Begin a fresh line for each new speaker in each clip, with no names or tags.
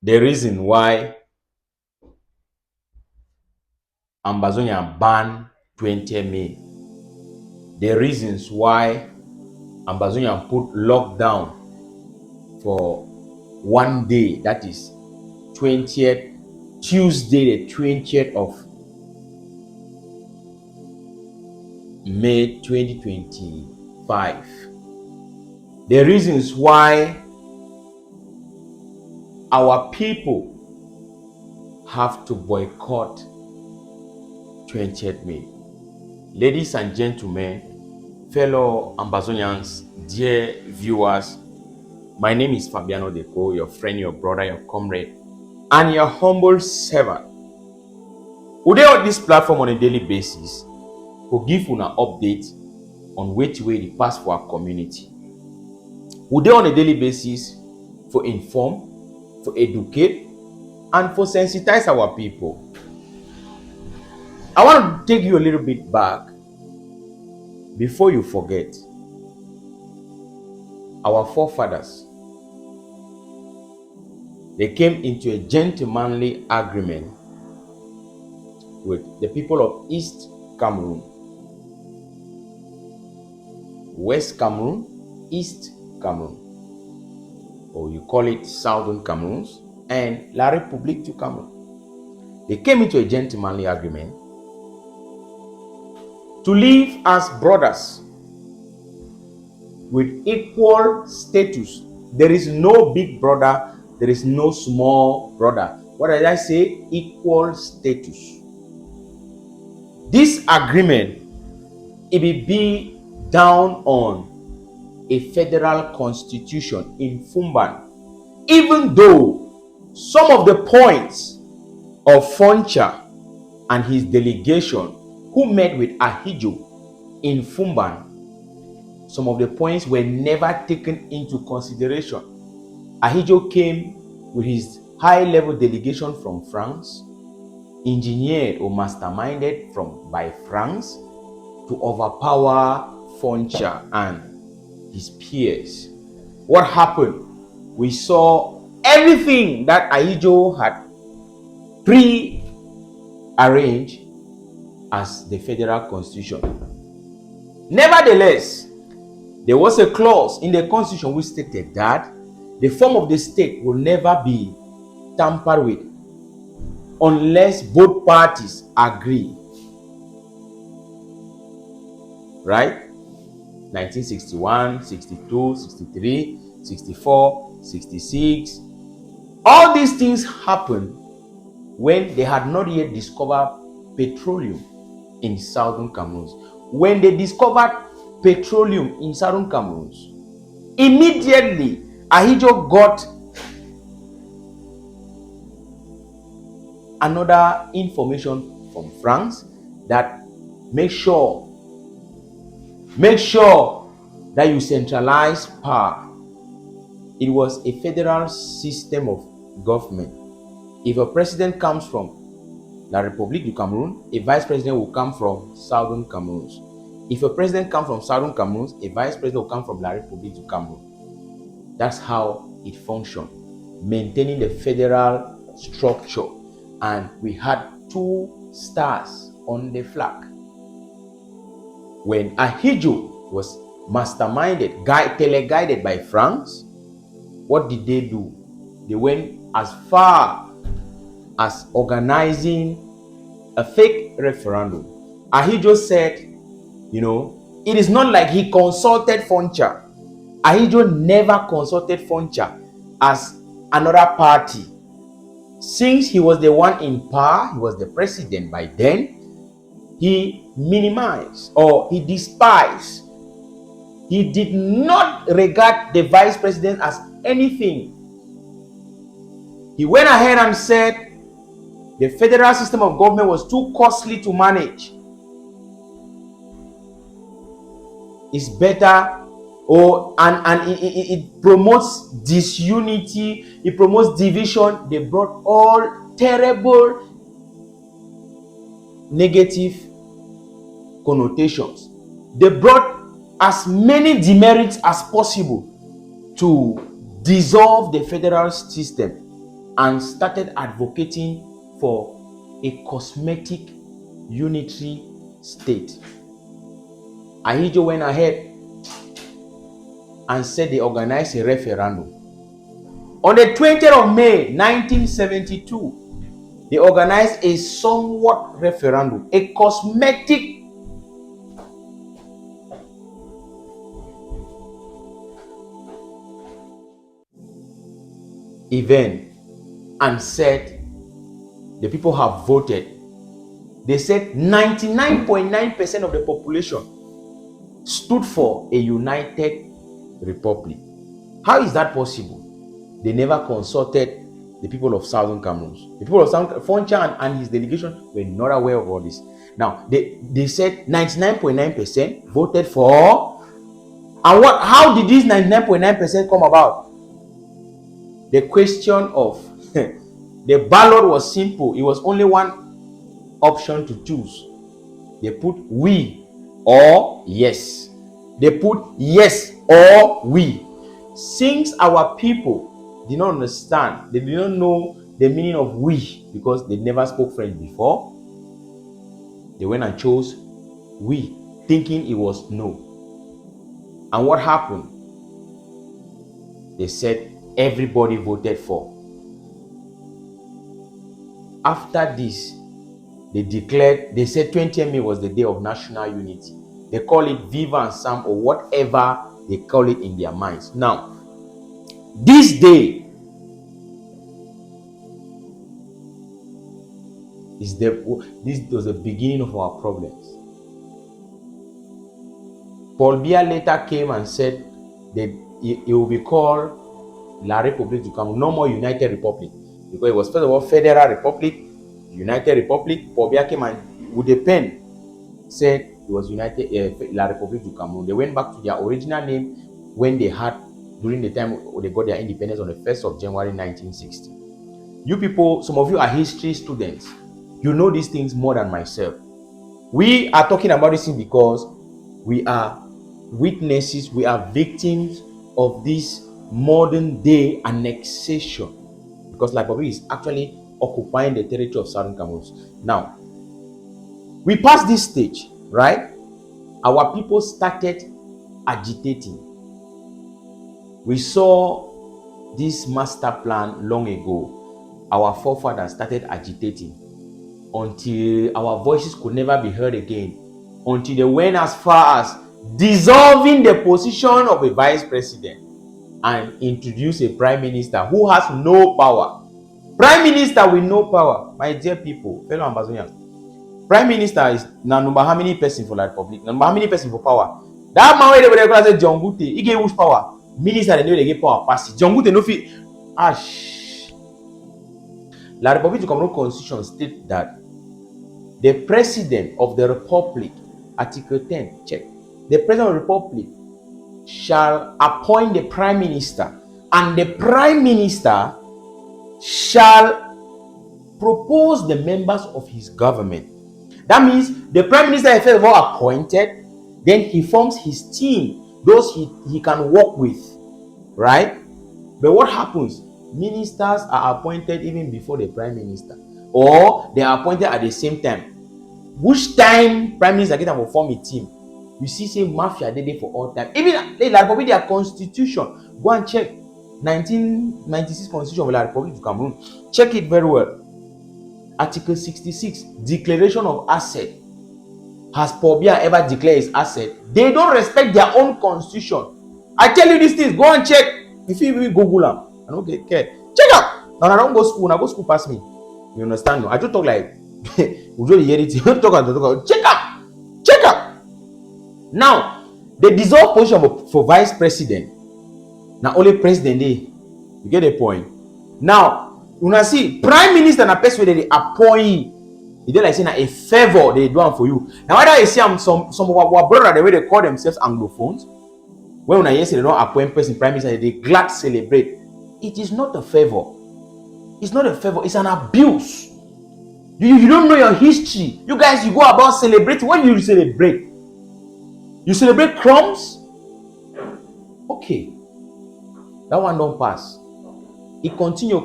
the reason why Ambazonia banned 20 May, the reasons why Ambazonia put lockdown for 1 day, that is 20th, Tuesday the 20th of May 2025. The reasons why our people have to boycott 20th May. Ladies and gentlemen, fellow Ambazonians, dear viewers, my name is Fabiano Deco, your friend, your brother, your comrade, and your humble servant. We dey on this platform on a daily basis to give una update on which way the pass for our community. We dey on a daily basis for inform, for educate, and for sensitize our people. I want to take you a little bit back before you forget. Our forefathers, they came into a gentlemanly agreement with the people of East Cameroon, West Cameroon, East Cameroon, or you call it Southern Cameroon, and La République du Cameroon. They came into a gentlemanly agreement to live as brothers with equal status. There is no big brother, there is no small brother. What did I say? Equal status. This agreement, it will be down on a federal constitution in Fumban, even though some of the points of Foncha and his delegation who met with Ahidjo in Fumban, some of the points were never taken into consideration. Ahidjo came with his high-level delegation from France, engineered or masterminded by France to overpower Foncha and his peers. What happened? We saw everything that Ahidjo had pre-arranged as the federal constitution. Nevertheless, there was a clause in the constitution which stated that the form of the state will never be tampered with unless both parties agree. Right? 1961, 62, 63, 64, 66. All these things happened when they had not yet discovered petroleum in Southern Cameroon. When they discovered petroleum in Southern Cameroon, immediately Ahidjo got another information from France that make sure that you centralize power. It was a federal system of government. If a president comes from La République du Cameroun, a vice president will come from Southern Cameroon. If a president comes from Southern Cameroon, a vice president will come from La République du Cameroon. That's how it functioned, maintaining the federal structure. And we had 2 stars on the flag. When Ahidjo was masterminded, teleguided by France, what did they do? They went as far as organizing a fake referendum. Ahidjo said, it is not like he consulted Foncha. Ahidjo never consulted Foncha as another party. Since he was the one in power, he was the president by then, he minimized or he despised. He did not regard the vice president as anything. He went ahead and said the federal system of government was too costly to manage. It's better, and it promotes disunity, it promotes division. They brought all terrible negative connotations. They brought as many demerits as possible to dissolve the federal system. and started advocating for a cosmetic unitary state. Ahidjo went ahead and said they organized a referendum. On the 20th of May 1972, they organized a somewhat referendum, a cosmetic event, and said the people have voted. They said 99.9% of the population stood for a united republic. How is that possible? They never consulted the people of Southern Cameroon. The people of Southern Foncha and his delegation were not aware of all this. Now, they said 99.9% voted for. And how did this 99.9% come about? The question of the ballot was simple. It was only one option to choose. They put we or yes. They put yes or we. Since our people did not understand, they did not know the meaning of we because they never spoke French before, they went and chose we, thinking it was no. And what happened? They said everybody voted for. After this, they said 20th May was the day of national unity. They call it Viva and Sam or whatever they call it in their minds. Now, this day this was the beginning of our problems. Paul Biya later came and said that it will be called La République du Cameroun, no more United Republic, because it was first of all Federal Republic, United Republic. Paul Biya came and with a pen said it was United La République du Cameroun. They went back to their original name when they had during the time they got their independence on the 1st of January 1960. You people, some of you are history students. You know these things more than myself. We are talking about this thing because we are witnesses, we are victims of this modern day annexation. Because Liberia is actually occupying the territory of Southern Cameroon. Now, we passed this stage, right? Our people started agitating. We saw this master plan long ago. Our forefathers started agitating until our voices could never be heard again, until they went as far as dissolving the position of a vice president and introduce a prime minister who has no power. Prime minister with no power. My dear people, fellow Ambazonians, prime minister is number how many person for the republic? Number how many person for power? That man where they say John Gute, he gave which power? Minister they know they get power pass. John Gute no fit. La République du Cameroun Constitution states that the president of the republic, Article 10, check. The president of the republic shall appoint the prime minister, and the prime minister shall propose the members of his government. That means the prime minister is first of all appointed, then he forms his team, those he can work with, right? But what happens? Ministers are appointed even before the prime minister, or they are appointed at the same time. Which time prime minister get to form a team? You see, say mafia they there for all time. Even like Republic, their constitution. Go and check 1996 constitution of La Republic du Cameroon. Check it very well. Article 66, declaration of asset. Has Paul Biya ever declared his asset? They don't respect their own constitution. I tell you these things. Go and check. If you even Google them, I don't get care. Check out. Now I don't go school. Now go school past me. You understand? No? I just talk like we just hear it. Talk. Check out. Check out. Now, the dissolved position for vice president. Now only president they. You get the point? Now, when I see prime minister na person where they appoint, it dey like saying a favor they do for you. Now whether I see some of our brother the way they call themselves Anglophones, when I hear say they don't appoint person prime minister, they glad celebrate. It is not a favor. It's not a favor. It's an abuse. You don't know your history. You guys, you go about celebrating. When you celebrate, you celebrate crumbs. Okay, that one don't pass. It continue.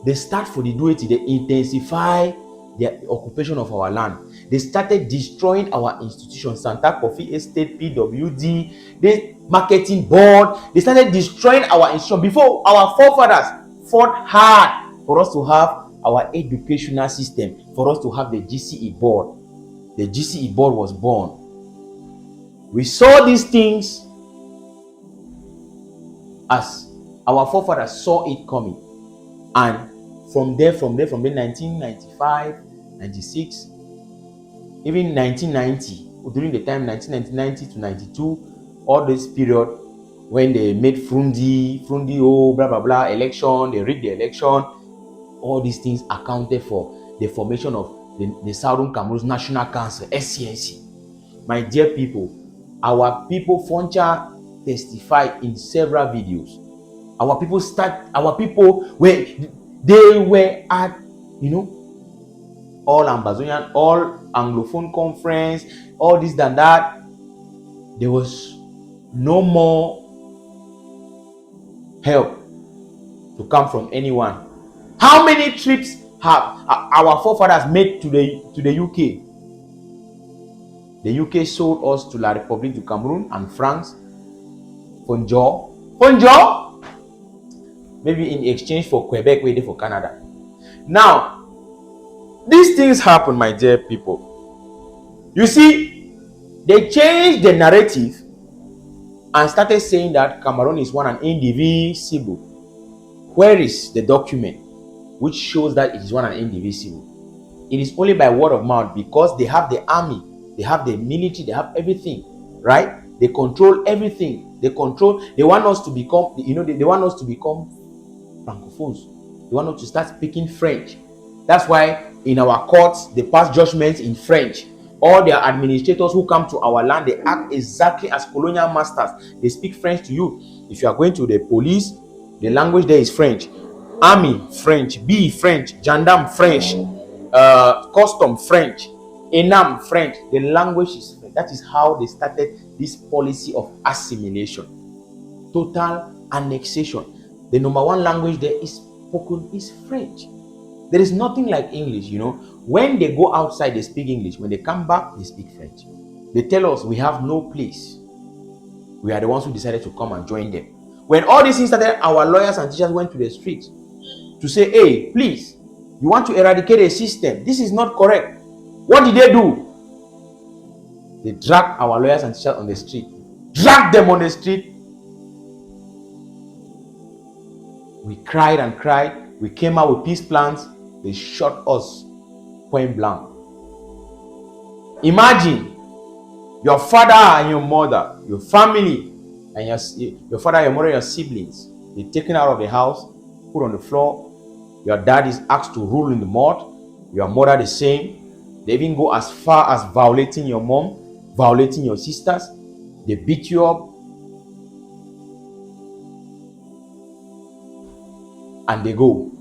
They start for the duty, they intensify their occupation of our land. They started destroying our institutions, Santa Coffee Estate, PWD, the marketing board. They started destroying our institutions before our forefathers fought hard for us to have our educational system, for us to have the GCE board. The GCE board was born. We saw these things as our forefathers saw it coming. And from there, 1995, 96, even 1990, during the time 1990 to 92, all this period when they made Frundi, oh, blah, blah, blah, election, they rigged the election, all these things accounted for the formation of the Southern Cameroon's National Council, SCNC. My dear people, our people, Foncha testified in several videos. Our people were at, all Ambazonian, all Anglophone conference, all this and that. There was no more help to come from anyone. How many trips have our forefathers made to the UK? The UK sold us to La République du Cameroon and France. Fonjo, maybe in exchange for Quebec, waiting for Canada. Now, these things happen, my dear people. You see, they changed the narrative and started saying that Cameroon is one and indivisible. Where is the document which shows that it is one and indivisible? It is only by word of mouth, because they have the army, they have the military, they have everything, right? They control everything. They want us to become, they want us to become francophones. They want us to start speaking French. That's why in our courts, they pass judgments in French. All their administrators who come to our land, they act exactly as colonial masters. They speak French to you. If you are going to the police, the language there is French. Army, French. B, French. Gendarme, French. Custom, French. Enam, French. The language is French. That is how they started this policy of assimilation. Total annexation. The number one language there is spoken is French. There is nothing like English, When they go outside, they speak English. When they come back, they speak French. They tell us we have no place. We are the ones who decided to come and join them. When all these things started, our lawyers and teachers went to the streets to say, hey, please, you want to eradicate a system. This is not correct. What did they do? They dragged our lawyers and teachers on the street. Dragged them on the street. We cried and cried. We came out with peace plans. They shot us point blank. Imagine your father and your mother, your family, and your father, your mother, your siblings, they're taken out of the house, put on the floor. Your dad is asked to roll in the mud. Your mother the same. They even go as far as violating your mom, violating your sisters. They beat you up. And they go.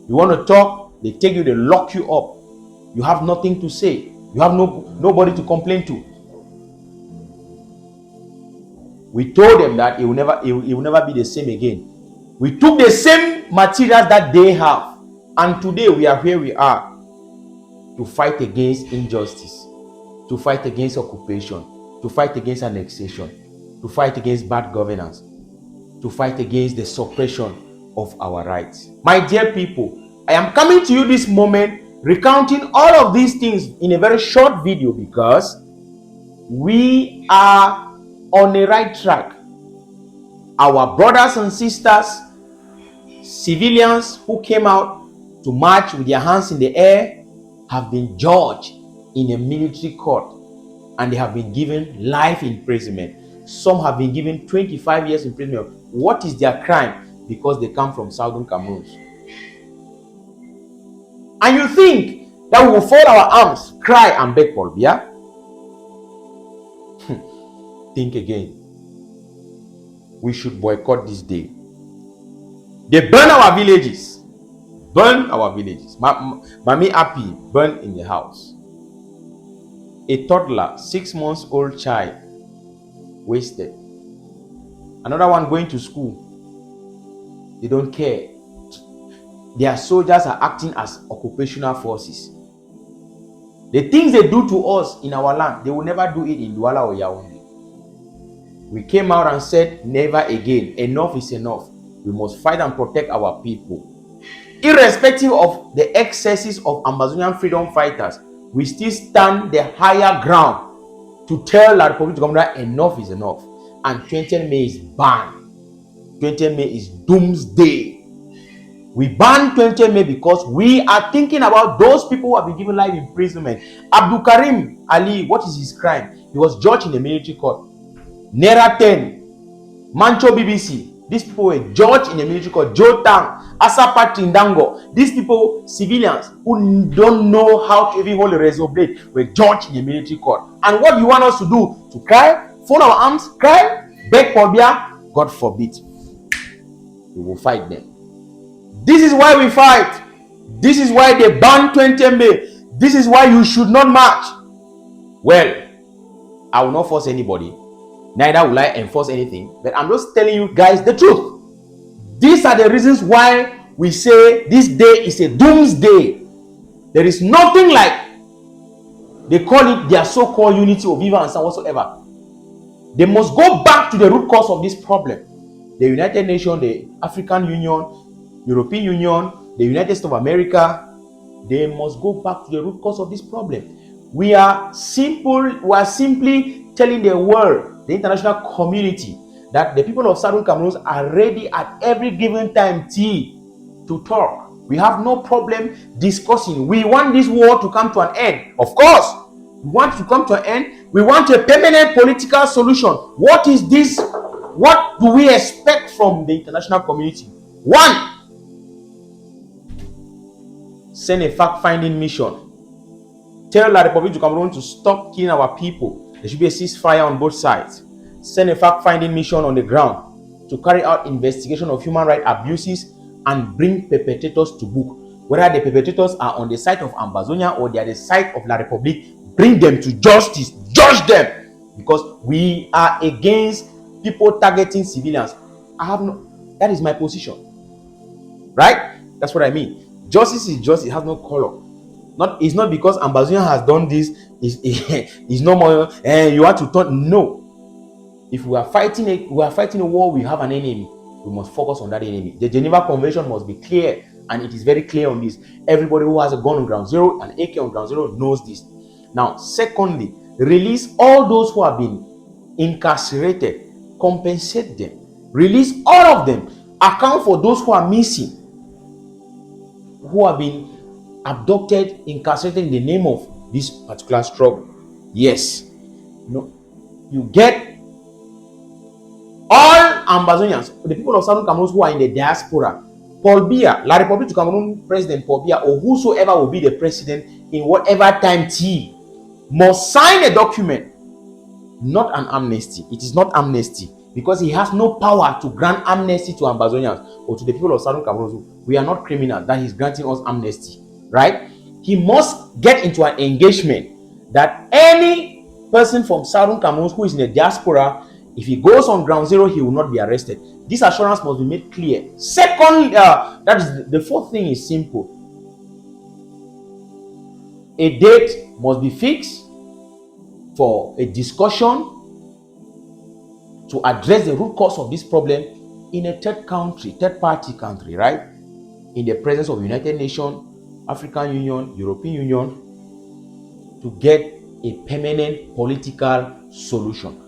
You want to talk, they take you, they lock you up. You have nothing to say. You have nobody to complain to. We told them that it will never be the same again. We took the same materials that they have, and today we are where we are to fight against injustice, to fight against occupation, to fight against annexation, to fight against bad governance, to fight against the suppression of our rights. My dear people, I am coming to you this moment recounting all of these things in a very short video because we are on the right track. Our brothers and sisters, civilians who came out to march with their hands in the air have been judged in a military court and they have been given life imprisonment. Some have been given 25 years imprisonment. What is their crime? Because they come from Southern Cameroon. And you think that we will fold our arms, cry and beg for beer? Think again. We should boycott this day. They burn our villages. Burn our villages. Mami Api burn in the house. A toddler, 6 months old child, wasted. Another one going to school. They don't care. their soldiers are acting as occupational forces. The things they do to us in our land, they will never do it in Douala or Yaoundé. We came out and said, never again. Enough is enough. We must fight and protect our people. Irrespective of the excesses of Ambazonian freedom fighters, we still stand the higher ground to tell La Republic that enough is enough. And 20th May is banned. 20th May is doomsday. We ban 20th May because we are thinking about those people who have been given life imprisonment. Abdul Karim Ali, what is his crime? He was judged in the military court. Nera 10, Mancho BBC, these people were judged in the military court. Joe Tang, Asapa Tindango, these people, civilians who don't know how to even hold a razor blade, were judged in the military court. And what do you want us to do? To cry? Fold our arms? Cry? Beg for beer? God forbid. We will fight them. This is why we fight. This is why they ban 20th May. This is why you should not march. Well, I will not force anybody. Neither will I enforce anything. But I'm just telling you guys the truth. These are the reasons why we say this day is a doomsday. There is nothing like, they call it their so-called unity of Viva and San whatsoever. They must go back to the root cause of this problem. The United Nations, the African Union, European Union, the United States of America, they must go back to the root cause of this problem. We are simply telling the world, the international community, that the people of Southern Cameroon are ready at every given time to talk. We have no problem discussing. We want this war to come to an end. Of course, we want to come to an end. We want a permanent political solution. What is this? What do we expect from the international community? One, send a fact-finding mission. Tell La Republic of Cameroon to stop killing our people. There should be a ceasefire on both sides. Send a fact-finding mission on the ground to carry out investigation of human rights abuses and bring perpetrators to book. Whether the perpetrators are on the side of Ambazonia or they are the side of La Republic, bring them to justice. Judge them. Because we are against people targeting civilians. That is my position. Right? That's what I mean. Justice is justice. It has no color. It's not because Ambazonia has done this. It's no more. You have to turn. No. If we are fighting a war, we have an enemy. We must focus on that enemy. The Geneva Convention must be clear, and it is very clear on this. Everybody who has a gun on ground zero and AK on ground zero knows this. Now, secondly, release all those who have been incarcerated. Compensate them. Release all of them. Account for those who are missing, who have been abducted, incarcerated in the name of this particular struggle. Yes. You get all Ambazonians, the people of Southern Cameroon who are in the diaspora. Paul Biya, La Republic of Cameroon President Paul Biya, or whosoever will be the president in whatever time T, must sign a document. Not an amnesty. It is not amnesty, because he has no power to grant amnesty to Ambazonians or to the people of Southern Cameroon. We are not criminals that he's granting us amnesty, right? He must get into an engagement that any person from Southern Cameroon who is in the diaspora, if he goes on ground zero, he will not be arrested. This assurance must be made clear. Second, that is the fourth thing is simple. A date must be fixed for a discussion to address the root cause of this problem in a third party country, right? In the presence of United Nations, African Union, European Union, to get a permanent political solution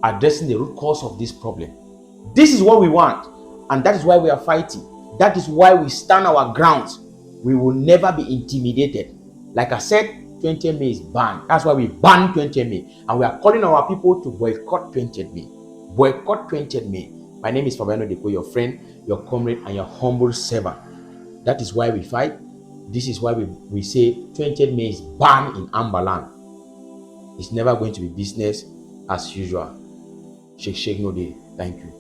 addressing the root cause of this problem. This is what we want, and that is why we are fighting. That is why we stand our grounds. We will never be intimidated. Like I said, 20th May is banned. That's why we ban 20th May, and we are calling our people to boycott 20th May. Boycott 20th May. My name is Fabiano Deko, your friend, your comrade, and your humble servant. That is why we fight. This is why we say 20th May is banned in Ambaland. It's never going to be business as usual. Shake no day. Thank you.